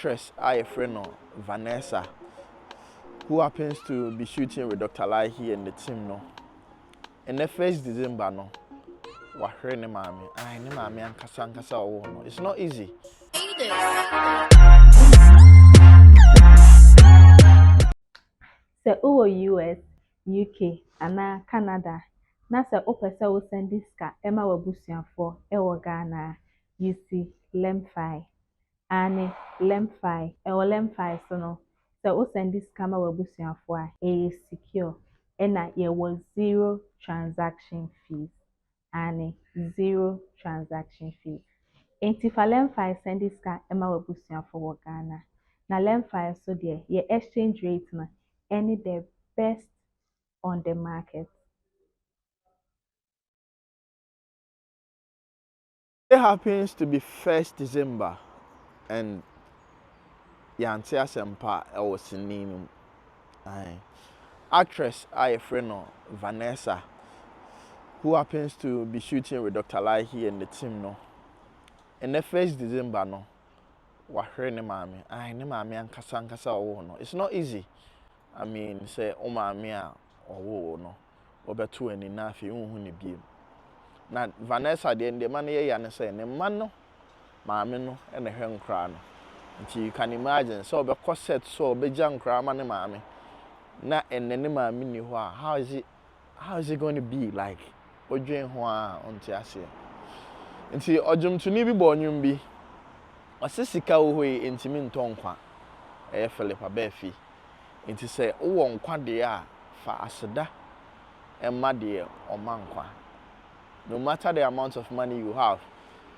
Actress I friend no Vanessa, who happens to be shooting with Dr. Lahi and the team no. And the 1st December no, wahre ne mami. Ay ne mami ankasa owo no. It's not easy. Sɛ wowɔ US, UK anaa Canada na sɛ wopɛ sɛ wo send sika ma w'abusuafoɔ wɔ Ghana a, use Lemfi. Ane Lemfi. Ɛwɔ Lemfi so no, sɛ wo send sika ma w'abusuafoɔ a, ɛyɛ secure ɛna yɛwɔ zero transaction fees. Ane zero transaction fees. Enti fa Lemfi send sika ma w'abusuafoɔ wɔ Ghana. Na Lemfi so deɛ, yɛ exchange rate no ɛne the best on the market. It happens to be 1st December and yante asempa ewo sinini. Aye. Actress I friend no Vanessa, who happens to be shooting with Dr. Lahi and the team no. And the 1st December no, wahre ne mami. Ay ne mami ankasa owo no. It's not easy. I mean, say o mami a owo no. Obeto ani na afi unhu ne biem. Na Vanessa de ende man ye ya ne say ne man no maame no e na hwe nkra no. Nti you can imagine so obekọ set so obegya nkra ma ne maame. Na enne ne maame ni ho a how is it going to be like? Odwen ho a onti ase. Nti odwumtuni bi bo onwum bi. Osisika wo hoyi entimi ntonkwa. Philip Abefi. Nti say wo nkwa de a fa aseda emma de omankwa. No matter the amount of money you have,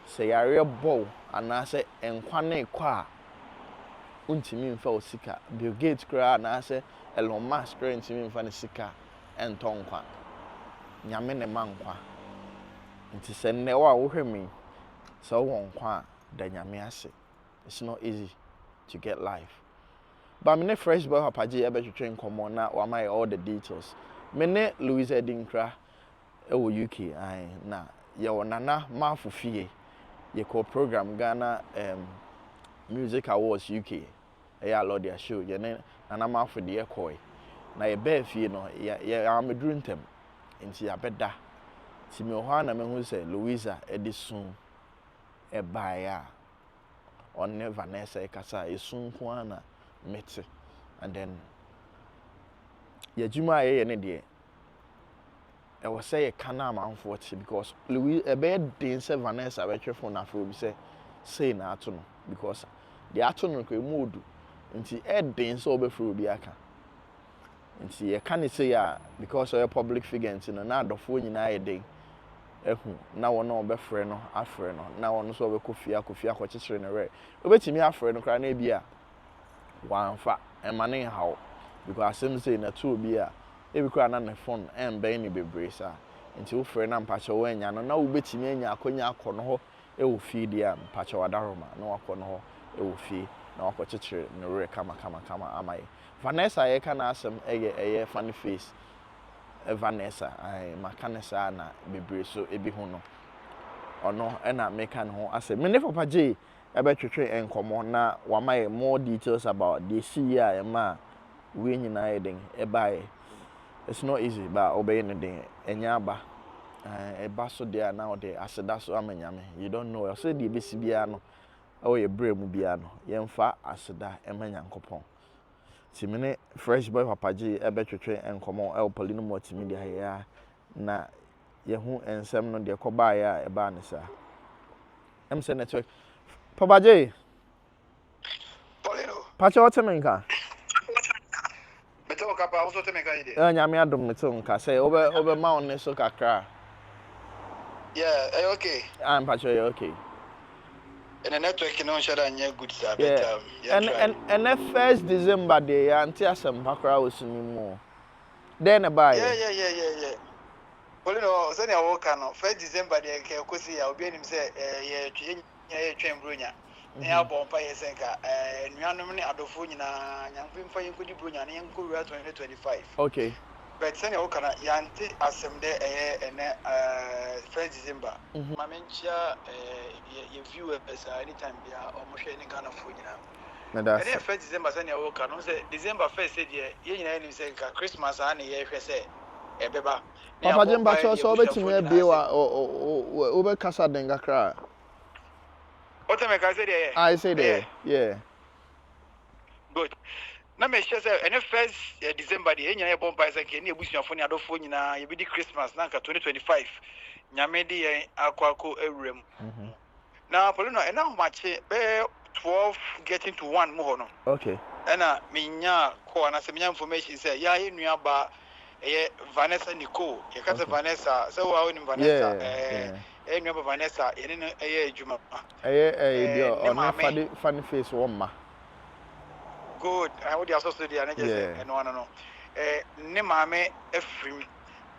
say you're real bow and I say enkwane kwa untimi mfa osika. Bill Gates kra na say Elon Musk kra untimi mfa ne sika entonkwa. Nyame ne mankwa. Nti say ne wa wo hwemi say wo nkwa da nyame ase. It's not easy to get life. But me ne fresh boy hapaji ebe twetwe nkomo na wa my all the details. Me ne Louise Edinkra ewo UK ai na ye wonana mafofie ye ko program Ghana Music Awards UK eya lord ya show ye ne nana mafode ye koi na ye ba fie no ye ameduru ntem nti ya beda ti me ho na me hu se Louisa Edison e baaya on Vanessa e kasa esun ko ana mete and then ye juma ye ne de I was say a canam unfortunately because Louis a bed didn't say Vanessa better phone after we say na atono because the atono kwe mood nti edin so be fru bi aka nti e kan say ya because of a public figure nti no na adofo nyina edin ehu na wono obefre no afre no na wono so obekofia akokire ne re obetimi afre no kra na bia wanfa emane hawo because asem say na to bi a ebi kura na ne phone embe ni bebre sa nti wo frɛ na mpacho wo anya no na wo betimi anya akonya akɔ no ho e wo fie dia mpacho wadaroma na wakɔ no ho e wo fie na wakɔ kyekere ne re kama amaye Vanessa ye kana asem eye funny face Vanessa ai makanesa na bebre so ebi ho no ono e na meka ne ho asem me ne papa je ebe twetwe enkomo na wamaye more details about the year e ma we nyina eden e bae. It's not easy, but obeying the enyaba. A basso there now de aseda so amanyame. You don't know. I said the BCBiano or your brave mubiano. Yemfa aseda emanyankopon. Timine fresh boy papaji ebetre train and come on el Poleeno Multimedia here. Na yehu ensem no de koba ya eba ne sa. MC network. Papaji. Poleeno. Pacha what menka? Kapa also to make a idea. Nyame adom me to nka say obe ma on so kakra. Yeah, okay. I'm pacho okay. And the network you know share and good sir. Yeah. And the 1st December day anti asem pakra was ni mo. Then buy. Yeah. Poleeno say na work no 1st December day ke kosi ya obi anim say ye twem bronya. Na bompa yesenka nuanom ne adofo nyina nyamfimfa yenkodi bronya ne yenkowura 2025. Okay. But send your kana yanti asem de ene 1st December. Mamenchia ye view anytime bia omo hwe ne Ghana fo nyina. na that's and first December send work no say December first say there you nyina nim say Christmas and ye hwe say ebeba Papa Jemba cho so betimi abie wa o be kasa denga kra. What time I say there? I say there. Yeah. Good. Na me share say any first December the nyina bomb by say ke na ebusuafo ni adofo nyina ye bi di Christmas na nka 2025 nyame di yen akwako ewrem. Na Poleeno na mache be 12 getting to 1 mo no. Okay. Ena minya ko na se minya information say ya ye nua ba Vanessa Nicole. You can't say Vanessa. So how in Vanessa? Nua Vanessa. Ye ne adwuma. Dio on funny face woman. Good. I would also say and just say no. Ne mame efrim.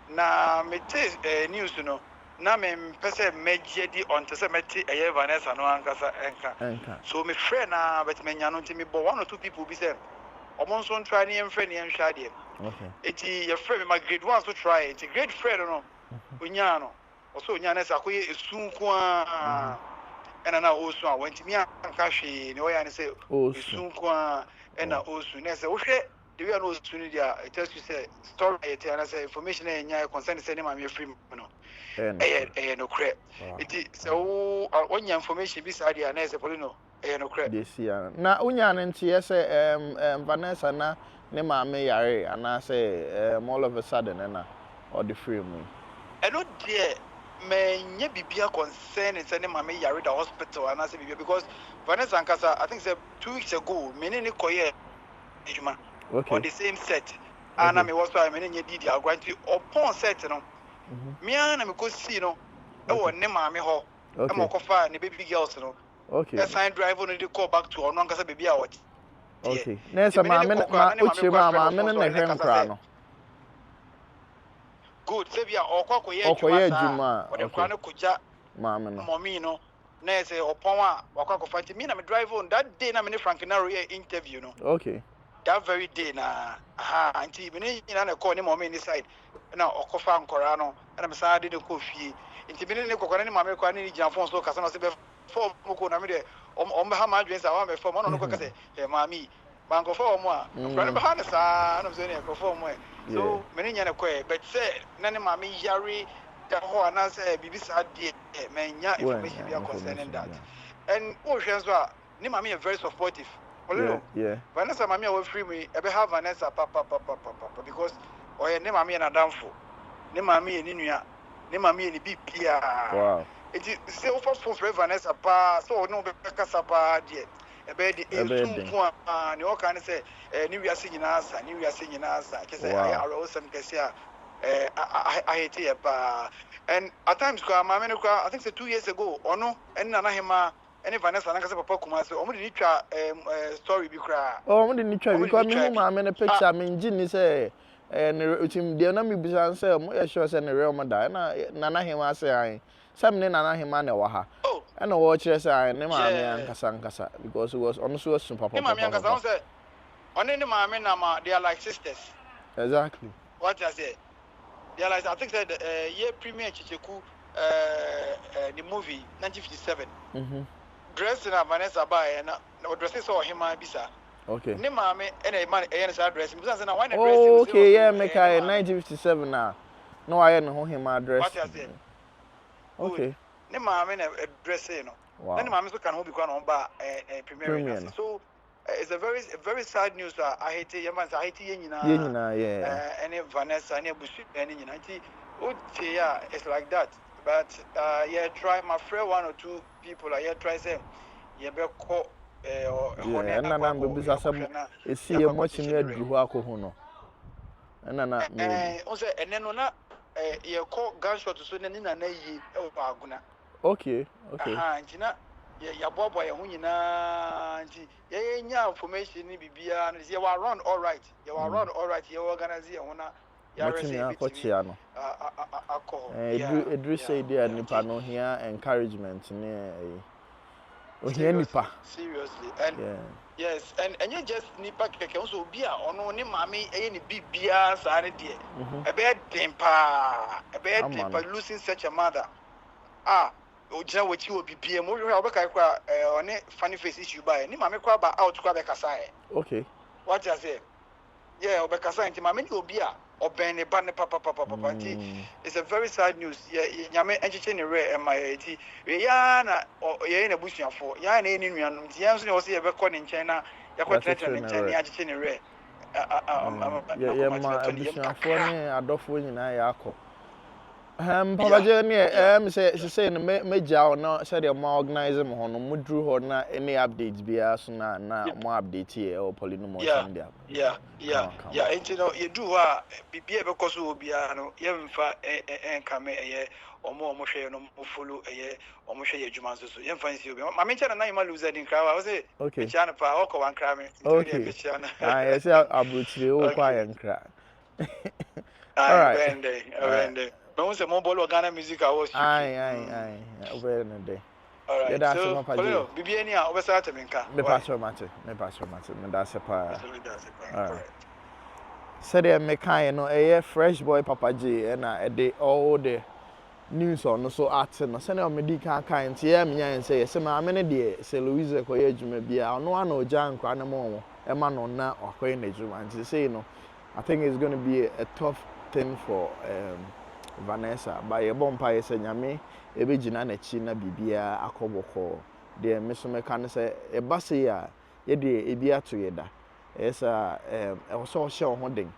Na me te news no. Na me pese meje di on to say meti Vanessa no ankasa enka. So me friend na bet me nya no nti me bo one or two people be say omon so try ne friend ne nhwa de. Okay. Eti your friend my grade 1 so try eti grade friend no. Onya no. Also onya na sa koye esu nko a. Ena na osu a wenti mi anka hwe ne oya ne say esu nko a ena osu na say wo hwe the way no osu ni dia it tells you say story eti na say information e nya concern say ne ma me free no. No crap. Eti so onya information bi sa dia na say Poleeno no crap. This year. Na unya na nti say Vanessa na ne ma me yare ana say all of a sudden na or the free me. No dear me nye bibia concern in sending mama yare the hospital and I say bibia because Vanessa Ankasa I think say 2 weeks ago me ne koye ejuma on the same set and I me was why me ne didi agwa nti upon set no me na me go see no e wo ne mama ho e mo kofa ne baby girls no e sign drive on the call back to ono Ankasa bibia what okay na say mama uchi mama me na hwe nkra no good sebia okokoye adwuma o de kwa ne koja mama no mommy no na say opon a okokofa nti me na me drive on that day na me ne Frank Naroye interview no okay that very day na nti me ne nyina na call ne mommy ni side na okofa nkora no na me sa de ne kofie nti me ne kokora ne mama kwa ne gyan phone so kasa no se be form ko na me de o me ha ma adwen sa wa me form no ko kase mami banko form a fra ne be ha ne sa na me se ne ko form so many nyana kwe but say nane mama yari the ho na say bibi sa de menya information be concerning that and o hwe so ni mama is very supportive Poleeno Vanessa mama we free me e be have Vanessa papa because oye ni mama na damfo ni mama ye ni nua ni mama ye ni bibia wow it say o for Vanessa pa so no be kasa pa de ebe di esunku a ne o kan say ni wiase nyina asa ke say I awesome ke say I hate it pa and at times kwa mama ne kwa I think say 2 years ago ono en na hema ene Vanessa na kase papa kuma say omo di twa story bi kra omo di twa because me hu mama ne picture me ngi ni say ne utim de na me bisa say mo ye sure say ne real mother na hema say ai sam ne na hema na wa ha and I watch yes I ne mama ankasa because it was honestly super papa. Mama ankasa say only the mama na ma they are like sisters. Exactly. What I say? They are like I think said year premiere Chicheku the movie 1957. Dressed in Vanessa by and dresses saw him bisa. Okay. Ne mama and a man and sa dress. Because na why na dress. Okay, yeah, make 1957 now. No I know him address. What I say? Okay. Ne mama na dress no. Then mama so can hold be on ba premiere. So it's a very sad news. I hate Yaman, I hate Yenina, yeah. Any Vanessa, any Bushi, any United. Yeah, it's like that. But yeah, try my friend 1 or 2 people. Yeah, try them. Yeah, be call and I'm business. You see a much in your Guaco. And then on you call gunshot to Sudan in a nay Aguna. Okay. Antina, ya boy, ya nya information ni bibia and you are around all right. You are around all right. You organize you wanna Cochiano. Edru say there nipa no here encouragement nipa. Seriously. And yes, and you just nipa keke also bia ono ni mami ni bibia sa ne de. A bad temper losing such a mother. ojina wachi obi pm wo hwe obeka kwa one funny face issue by ni mame kwa ba out kwa be kasa okay what you say yeah obeka kasa nti mame ni obi a oben ne ba ne papa nti it's a very sad news nyame encheche ne re my ti ya na ye na busuafo ya na eni nuanom ti ya so ne wo se ye be kɔ ne nkyɛn na yakɔtena ne nkyɛn ne agyeche ne re ye ma abusuafo ne adɔfo nyinaa yɛ akɔ papa je ne say no megya o na say the more organize mo hono mo dru ho na any updates bia so na mo update e o Poleeno Multimedia yeah enti no ye du ho a bibia be koso obia no ye mfa enkame eye omo hwe no mo follow eye omo hwe ye adwuma so ye mfa nsi obia ma me nkyɛ na ima lose din kra wa say okay mecha na pa okɔ wan kra me okay yes abotire o kwa ye nkra all right wende but we say mo bolo Ghana Music Awards aye over no day all right yeah, so Poleeno bibi ani a obesa ateminka me pass mate me da se pa all right said me kan no fresh boy papa J na e all the news on so art no say na me di kan nti ya me nyan say se ma me ne de se Louise ko ye adwuma bia ono ana oja nkwa ne mo e ma no na akoy na adwuma nti say no I think it's going to be a tough thing for Vanessa but ye bompa ye say nyame e be gina na chi na bibia akoboko de me so me kan say e ba say ya ye de e bi ato ye da esa e so hye ho den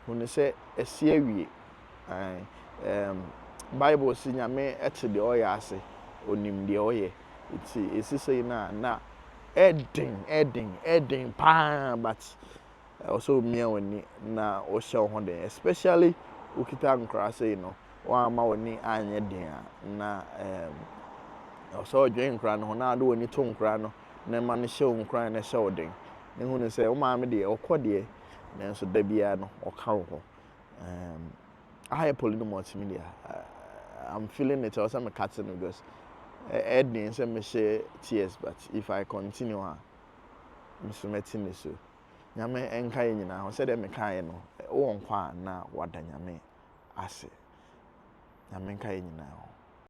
hunu say esi awie Bible si nyame ete de oye ase onim de oye iti esi say na edin pa but also me woni na o hye ho den especially ukita nkra say no wa ma woni anye den na also dwen nkra no na do woni to nkra no na ma no hye nkra na hye odin ne hunu say o ma me de okode na so da bia no o ka ho I Poleeno Multimedia I'm feeling it also me cutting because ending say me share tears but if I continue me so metin so nyame enka ye nyina ho say dem kan no wo nkwa na wada nyame ase nyame enka ye nyina